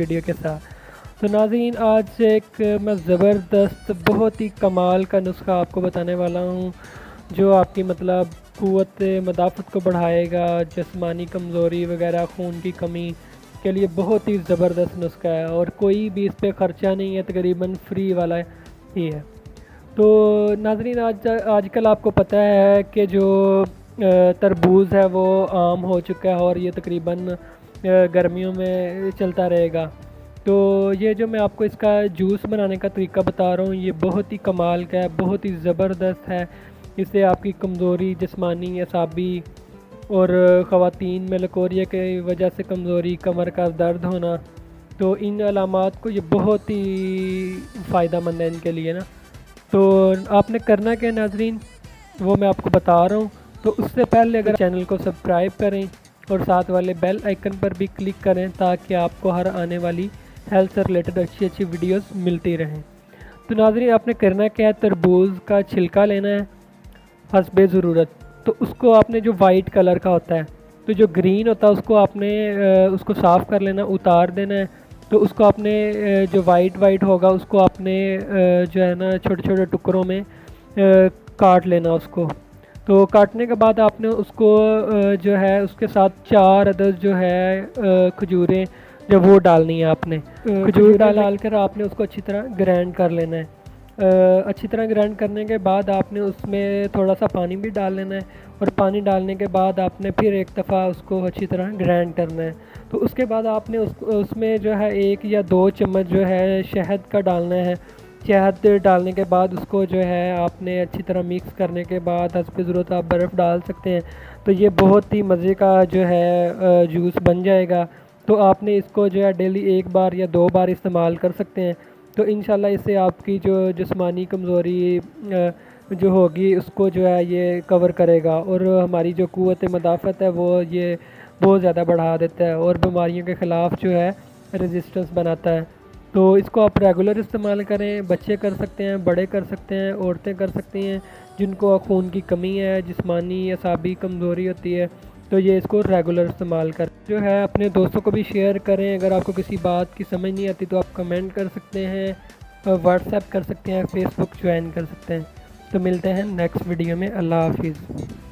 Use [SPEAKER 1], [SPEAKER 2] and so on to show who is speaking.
[SPEAKER 1] Video کے ساتھ۔ تو ناظرین آج ایک میں زبردست بہت ہی کمال کا نسخہ آپ کو بتانے والا ہوں جو آپ کی قوت مدافعت کو بڑھائے گا، جسمانی کمزوری وغیرہ، خون کی کمی کے لیے بہت ہی زبردست نسخہ ہے اور کوئی بھی اس پہ خرچہ نہیں ہے، تقریباً فری والا ہی ہے۔ تو ناظرین آج کل آپ کو پتہ ہے کہ جو تربوز ہے وہ عام ہو چکا ہے اور یہ تقریباً گرمیوں میں چلتا رہے گا۔ تو یہ جو میں آپ کو اس کا جوس بنانے کا طریقہ بتا رہا ہوں یہ بہت ہی کمال کا ہے، بہت ہی زبردست ہے۔ اس سے آپ کی کمزوری، جسمانی، اعصابی اور خواتین میں لکوریا کی وجہ سے کمزوری، کمر کا درد ہونا، تو ان علامات کو یہ بہت ہی فائدہ مند ہے ان کے لیے نا۔ تو آپ نے کرنا کیا ناظرین وہ میں آپ کو بتا رہا ہوں۔ تو اس سے پہلے اگر چینل کو سبسکرائب کریں اور ساتھ والے بیل آئیکن پر بھی کلک کریں تاکہ آپ کو ہر آنے والی ہیلتھ سے ریلیٹڈ اچھی ویڈیوز ملتی رہیں۔ تو ناظرین آپ نے کرنا کیا ہے، تربوز کا چھلکا لینا ہے حسب ضرورت۔ تو اس کو آپ نے جو وائٹ کلر کا ہوتا ہے، تو جو گرین ہوتا ہے اس کو آپ نے اس کو صاف کر لینا، اتار دینا ہے۔ تو اس کو آپ نے جو وائٹ ہوگا اس کو آپ نے جو ہے نا چھوٹے چھوٹے ٹکڑوں میں کاٹ لینا اس کو۔ تو کاٹنے کے بعد آپ نے اس کو جو ہے اس کے ساتھ 4 عدد جو ہے کھجوریں جو وہ ڈالنی ہے آپ نے۔ کھجور ڈال کر آپ نے اس کو اچھی طرح گرینڈ کر لینا ہے۔ اچھی طرح گرینڈ کرنے کے بعد آپ نے اس میں تھوڑا سا پانی بھی ڈال لینا ہے اور پانی ڈالنے کے بعد آپ نے پھر ایک دفعہ اس کو اچھی طرح گرینڈ کرنا ہے۔ تو اس کے بعد آپ نے اس میں جو ہے 1 یا 2 چمچ جو ہے شہد کا ڈالنا ہے۔ شہد ڈالنے کے بعد اس کو جو ہے آپ نے اچھی طرح مکس کرنے کے بعد حسب ضرورت آپ برف ڈال سکتے ہیں۔ تو یہ بہت ہی مزے کا جو ہے جوس بن جائے گا۔ تو آپ نے اس کو جو ہے ڈیلی 1 بار یا 2 بار استعمال کر سکتے ہیں۔ تو انشاءاللہ اس سے آپ کی جو جسمانی کمزوری جو ہوگی اس کو جو ہے یہ کور کرے گا اور ہماری جو قوت مدافعت ہے وہ یہ بہت زیادہ بڑھا دیتا ہے اور بیماریوں کے خلاف جو ہے ریزسٹنس بناتا ہے۔ تو اس کو آپ ریگولر استعمال کریں، بچے کر سکتے ہیں، بڑے کر سکتے ہیں، عورتیں کر سکتی ہیں جن کو خون کی کمی ہے، جسمانی اعصابی کمزوری ہوتی ہے، تو یہ اس کو ریگولر استعمال کر جو ہے اپنے دوستوں کو بھی شیئر کریں۔ اگر آپ کو کسی بات کی سمجھ نہیں آتی تو آپ کمنٹ کر سکتے ہیں، واٹس ایپ کر سکتے ہیں، فیس بک جوائن کر سکتے ہیں۔ تو ملتے ہیں نیکسٹ ویڈیو میں، اللہ حافظ۔